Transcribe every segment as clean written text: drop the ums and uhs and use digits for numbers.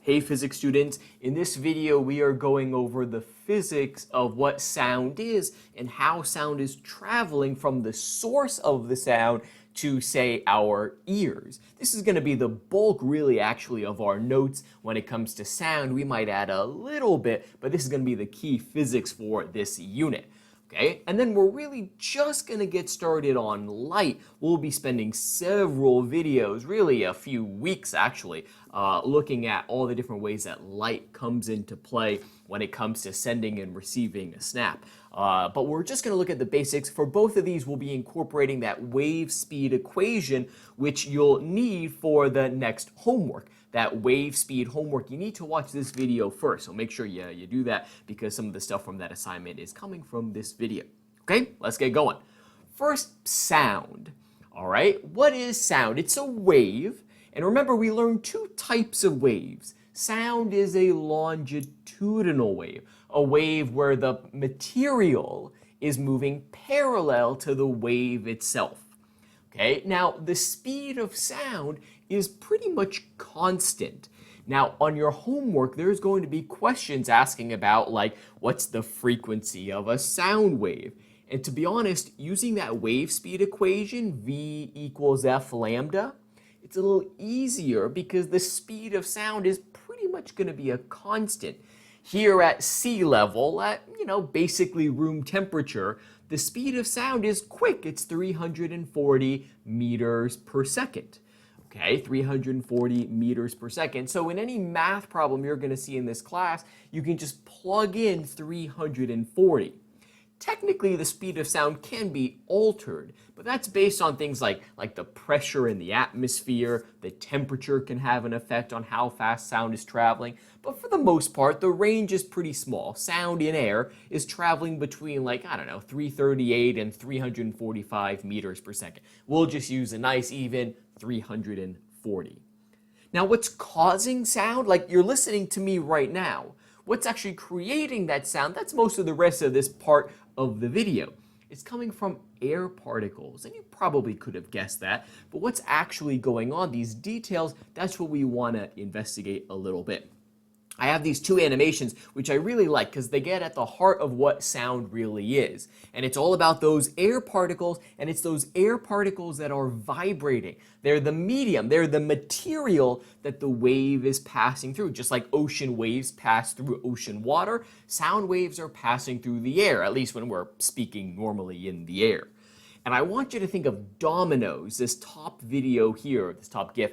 Hey physics students, in this video we are going over the physics of what sound is and how sound is traveling from the source of the sound to, say, our ears. This is going to be the bulk really actually of our notes. When it comes to sound, we might add a little bit, but this is going to be the key physics for this unit. Okay, and then we're really just going to get started on light. We'll be spending several videos, really a few weeks actually, looking at all the different ways that light comes into play when it comes to sending and receiving a snap. But we're just going to look at the basics. For both of these, we'll be incorporating that wave speed equation, which you'll need for the next homework. That wave speed homework, you need to watch this video first. So make sure you do that because some of the stuff from that assignment is coming from this video. Okay, let's get going. First, sound. All right, what is sound? It's a wave. And remember, we learned two types of waves. Sound is a longitudinal wave, a wave where the material is moving parallel to the wave itself. Okay, now the speed of sound is pretty much constant. Now on your homework, there's going to be questions asking about like, what's the frequency of a sound wave? And to be honest, using that wave speed equation, V equals F lambda, it's a little easier because the speed of sound is pretty much going to be a constant. Here at sea level, at basically room temperature, the speed of sound is quick. It's 340 meters per second. Okay, 340 meters per second. So in any math problem you're going to see in this class, you can just plug in 340. Technically, the speed of sound can be altered, but that's based on things like the pressure in the atmosphere. The temperature can have an effect on how fast sound is traveling. But for the most part, the range is pretty small. Sound in air is traveling between 338 and 345 meters per second. We'll just use a nice even 340. Now, what's causing sound? Like you're listening to me right now. What's actually creating that sound? That's most of the rest of this part of the video. It's coming from air particles, and you probably could have guessed that, but what's actually going on, these details, that's what we want to investigate a little bit. I have these two animations, which I really like because they get at the heart of what sound really is. And it's all about those air particles, and it's those air particles that are vibrating. They're the medium, they're the material that the wave is passing through. Just like ocean waves pass through ocean water, sound waves are passing through the air, at least when we're speaking normally in the air. And I want you to think of dominoes, this top video here, this top GIF,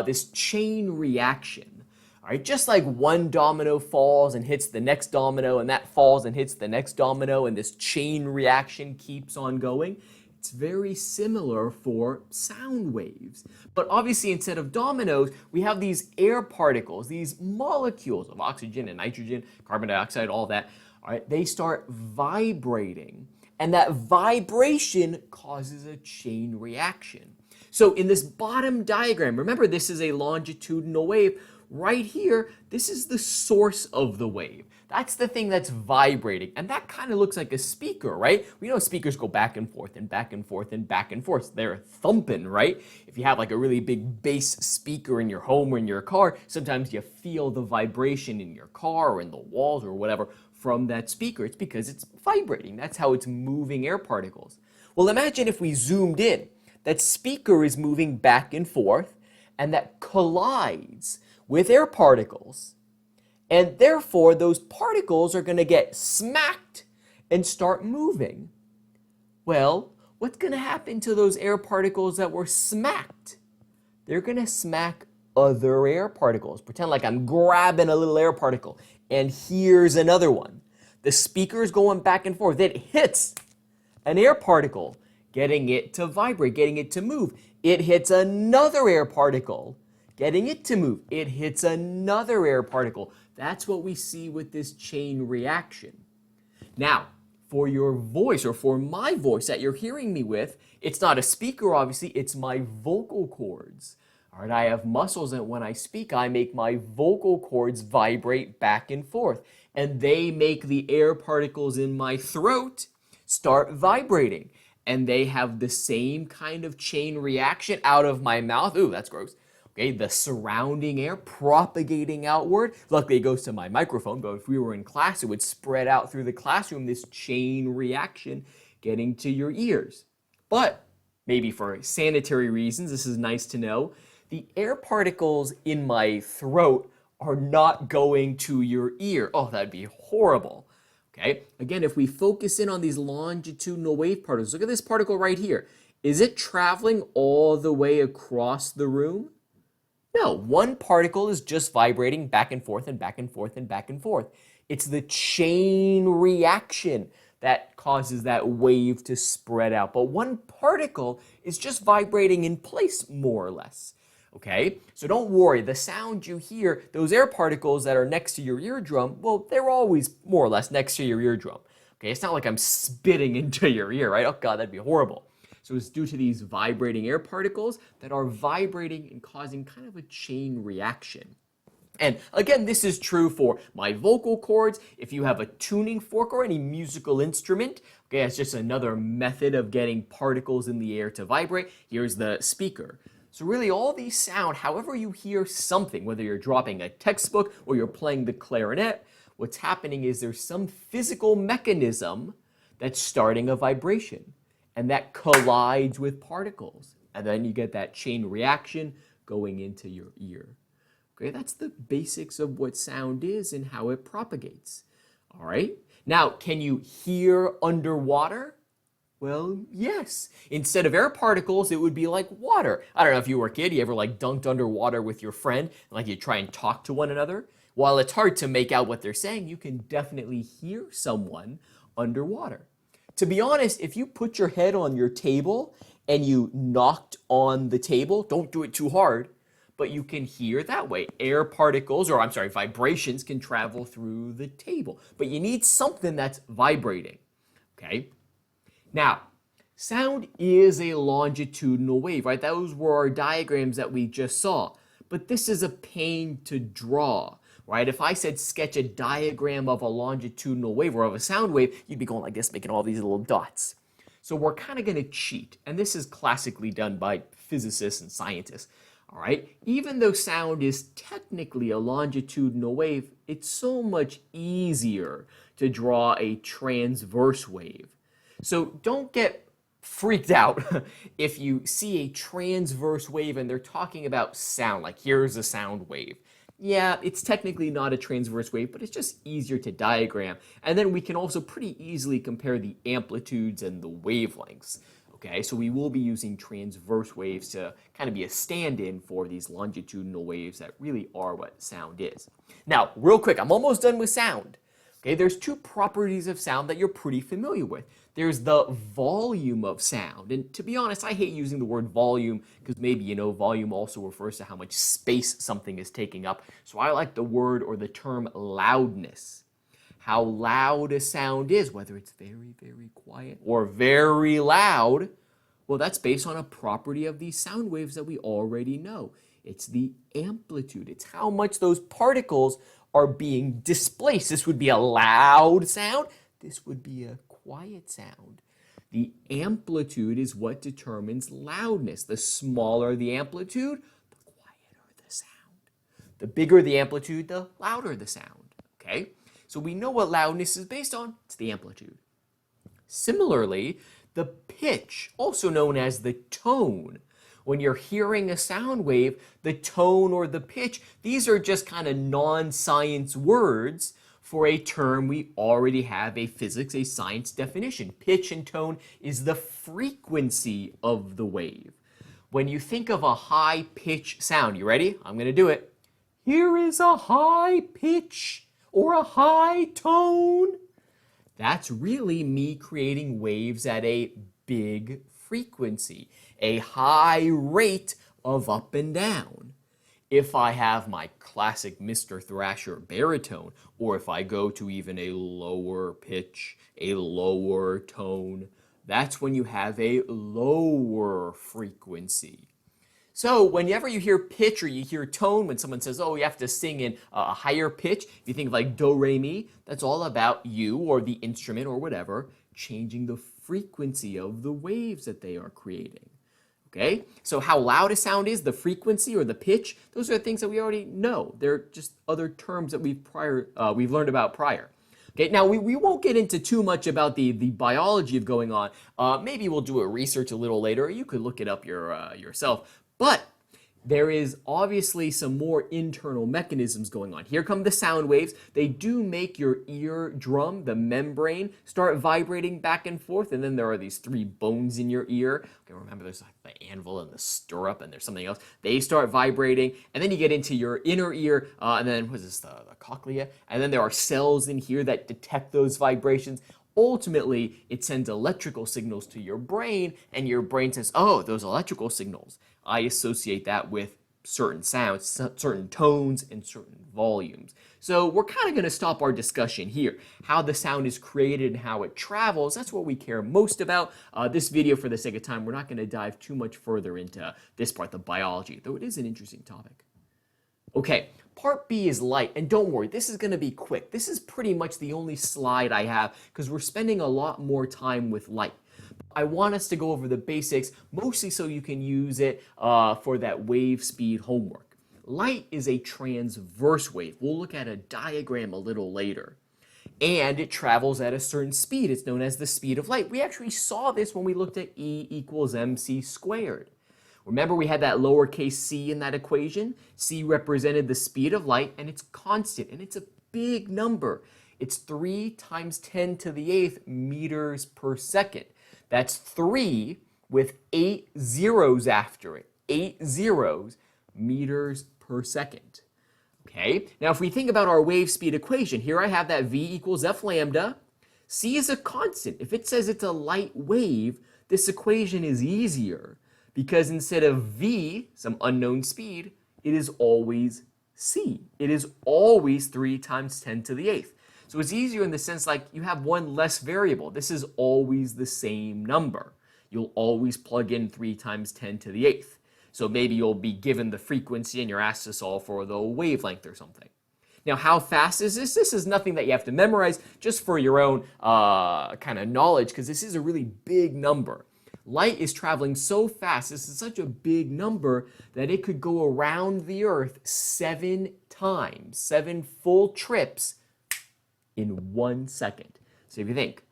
this chain reaction. All right, just like one domino falls and hits the next domino, and that falls and hits the next domino, and this chain reaction keeps on going, it's very similar for sound waves. But obviously, instead of dominoes, we have these air particles, these molecules of oxygen and nitrogen, carbon dioxide, all that. All right, they start vibrating, and that vibration causes a chain reaction. So in this bottom diagram, remember this is a longitudinal wave. Right here, this is the source of the wave. That's the thing that's vibrating. And that kind of looks like a speaker, right? We know speakers go back and forth and back and forth and back and forth. They're thumping, right? If you have like a really big bass speaker in your home or in your car, sometimes you feel the vibration in your car or in the walls or whatever from that speaker. It's because it's vibrating. That's how it's moving air particles. Well, imagine if we zoomed in. That speaker is moving back and forth, and that collides with air particles, and therefore those particles are going to get smacked and start moving. Well, what's going to happen to those air particles that were smacked? They're going to smack other air particles. Pretend like I'm grabbing a little air particle, and here's another one. The speaker's going back and forth. It hits an air particle, getting it to vibrate, getting it to move. It hits another air particle, getting it to move. It hits another air particle. That's what we see with this chain reaction. Now, for your voice, or for my voice that you're hearing me with, it's not a speaker, obviously, it's my vocal cords. All right, I have muscles, and when I speak, I make my vocal cords vibrate back and forth. And they make the air particles in my throat start vibrating. And they have the same kind of chain reaction out of my mouth. Ooh, that's gross. Okay, the surrounding air propagating outward. Luckily, it goes to my microphone, but if we were in class, it would spread out through the classroom, this chain reaction getting to your ears. But maybe for sanitary reasons, this is nice to know, the air particles in my throat are not going to your ear. Oh, that'd be horrible. Okay, again, if we focus in on these longitudinal wave particles, look at this particle right here. Is it traveling all the way across the room? No, one particle is just vibrating back and forth and back and forth and back and forth. It's the chain reaction that causes that wave to spread out. But one particle is just vibrating in place, more or less. Okay, so don't worry, the sound you hear, those air particles that are next to your eardrum, well, they're always more or less next to your eardrum. Okay, it's not like I'm spitting into your ear, right? Oh God, that'd be horrible. So it's due to these vibrating air particles that are vibrating and causing kind of a chain reaction. And again, this is true for my vocal cords. If you have a tuning fork or any musical instrument, okay, that's just another method of getting particles in the air to vibrate. Here's the speaker. So really all these sound, however you hear something, whether you're dropping a textbook or you're playing the clarinet, what's happening is there's some physical mechanism that's starting a vibration. And that collides with particles. And then you get that chain reaction going into your ear. Okay, that's the basics of what sound is and how it propagates. All right, now can you hear underwater? Well, yes. Instead of air particles, it would be like water. I don't know if you were a kid, you ever like dunked underwater with your friend, and like you try and talk to one another? While it's hard to make out what they're saying, you can definitely hear someone underwater. To be honest, if you put your head on your table and you knocked on the table, don't do it too hard, but you can hear that way. Air particles, or I'm sorry, vibrations can travel through the table, but you need something that's vibrating, okay? Now, sound is a longitudinal wave, right? Those were our diagrams that we just saw, but this is a pain to draw. Right? If I said sketch a diagram of a longitudinal wave or of a sound wave, you'd be going like this, making all these little dots. So we're kind of going to cheat, and this is classically done by physicists and scientists. All right? Even though sound is technically a longitudinal wave, it's so much easier to draw a transverse wave. So don't get freaked out if you see a transverse wave and they're talking about sound, like here's a sound wave. Yeah, it's technically not a transverse wave, but it's just easier to diagram. And then we can also pretty easily compare the amplitudes and the wavelengths. Okay, so we will be using transverse waves to kind of be a stand-in for these longitudinal waves that really are what sound is. Now, real quick, I'm almost done with sound. Okay, there's two properties of sound that you're pretty familiar with. There's the volume of sound. And to be honest, I hate using the word volume because maybe, you know, volume also refers to how much space something is taking up. So I like the word or the term loudness. How loud a sound is, whether it's very, very quiet or very loud, well, that's based on a property of these sound waves that we already know. It's the amplitude. It's how much those particles are being displaced. This would be a loud sound. This would be a quiet sound. The amplitude is what determines loudness. The smaller the amplitude, the quieter the sound. The bigger the amplitude, the louder the sound. Okay? So we know what loudness is based on. It's the amplitude. Similarly, the pitch, also known as the tone. When you're hearing a sound wave, the tone or the pitch, these are just kind of non-science words for a term we already have a physics, a science definition. Pitch and tone is the frequency of the wave. When you think of a high-pitch sound, you ready? I'm going to do it. Here is a high pitch or a high tone. That's really me creating waves at a big frequency, a high rate of up and down. If I have my classic Mr. Thrasher baritone, or if I go to even a lower pitch, a lower tone, that's when you have a lower frequency. So whenever you hear pitch or you hear tone, when someone says, oh, you have to sing in a higher pitch, if you think of like do, re, mi, that's all about you or the instrument or whatever changing the frequency of the waves that they are creating. Okay, so how loud a sound is, the frequency or the pitch, those are things that we already know. They're just other terms that we've learned about prior. Okay, now we won't get into too much about the biology of going on. Maybe we'll do a research a little later, or you could look it up yourself. But there is obviously some more internal mechanisms going on. Here come the sound waves. They do make your eardrum, the membrane, start vibrating back and forth. And then there are these three bones in your ear. Okay, remember there's like the anvil and the stirrup, and there's something else. They start vibrating. And then you get into your inner ear. And then what is this, the cochlea? And then there are cells in here that detect those vibrations. Ultimately, it sends electrical signals to your brain, and your brain says, oh, those electrical signals, I associate that with certain sounds, certain tones, and certain volumes. So we're kind of going to stop our discussion here. How the sound is created and how it travels, that's what we care most about. This video, for the sake of time, we're not going to dive too much further into this part, the biology, though it is an interesting topic. Okay, part B is light, and don't worry, this is going to be quick. This is pretty much the only slide I have because we're spending a lot more time with light. I want us to go over the basics, mostly so you can use it for that wave speed homework. Light is a transverse wave. We'll look at a diagram a little later. And it travels at a certain speed. It's known as the speed of light. We actually saw this when we looked at E equals mc squared. Remember, we had that lowercase c in that equation? C represented the speed of light, and it's constant, and it's a big number. It's 3 times 10 to the 8th meters per second. That's 3 with 8 zeros after it. 8 zeros, meters per second. Okay, now if we think about our wave speed equation, here I have that v equals f lambda. C is a constant. If it says it's a light wave, this equation is easier because instead of v, some unknown speed, it is always c. It is always 3 times 10 to the 8th. So it's easier in the sense like you have one less variable. This is always the same number. You'll always plug in 3 times 10 to the 8th. So maybe you'll be given the frequency and you're asked to solve for the wavelength or something. Now, how fast is this? This is nothing that you have to memorize, just for your own kind of knowledge, because this is a really big number. Light is traveling so fast, this is such a big number, that it could go around the Earth 7 times, 7 full trips in 1 second. So if you think,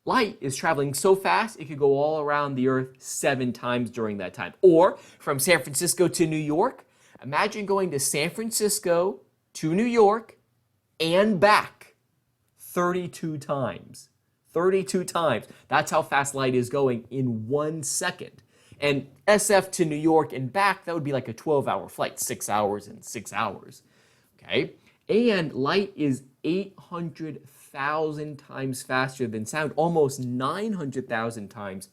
light is traveling so fast, it could go all around the Earth 7 times during that time. Or from San Francisco to New York, imagine going to San Francisco to New York and back 32 times. 32 times. That's how fast light is going in 1 second. And SF to New York and back, that would be like a 12-hour flight, 6 hours and 6 hours. Okay? And light is 800,000 times faster than sound, almost 900,000 times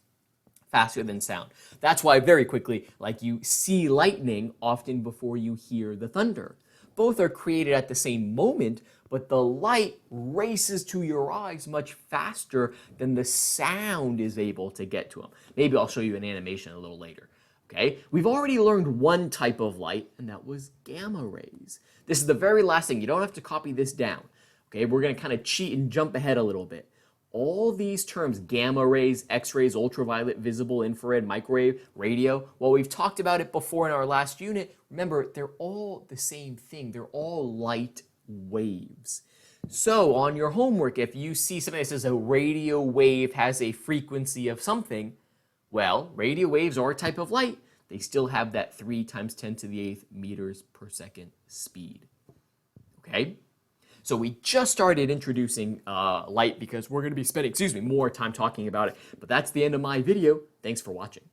faster than sound. That's why very quickly, like you see lightning often before you hear the thunder. Both are created at the same moment, but the light races to your eyes much faster than the sound is able to get to them. Maybe I'll show you an animation a little later. Okay, we've already learned one type of light, and that was gamma rays. This is the very last thing. You don't have to copy this down. Okay, we're going to kind of cheat and jump ahead a little bit. All these terms, gamma rays, X-rays, ultraviolet, visible, infrared, microwave, radio, well, we've talked about it before in our last unit. Remember, they're all the same thing. They're all light waves. So on your homework, if you see something that says a radio wave has a frequency of something, well, radio waves are a type of light. They still have that 3 times 10 to the 8th meters per second speed. Okay? So we just started introducing light because we're going to be spending, more time talking about it. But that's the end of my video. Thanks for watching.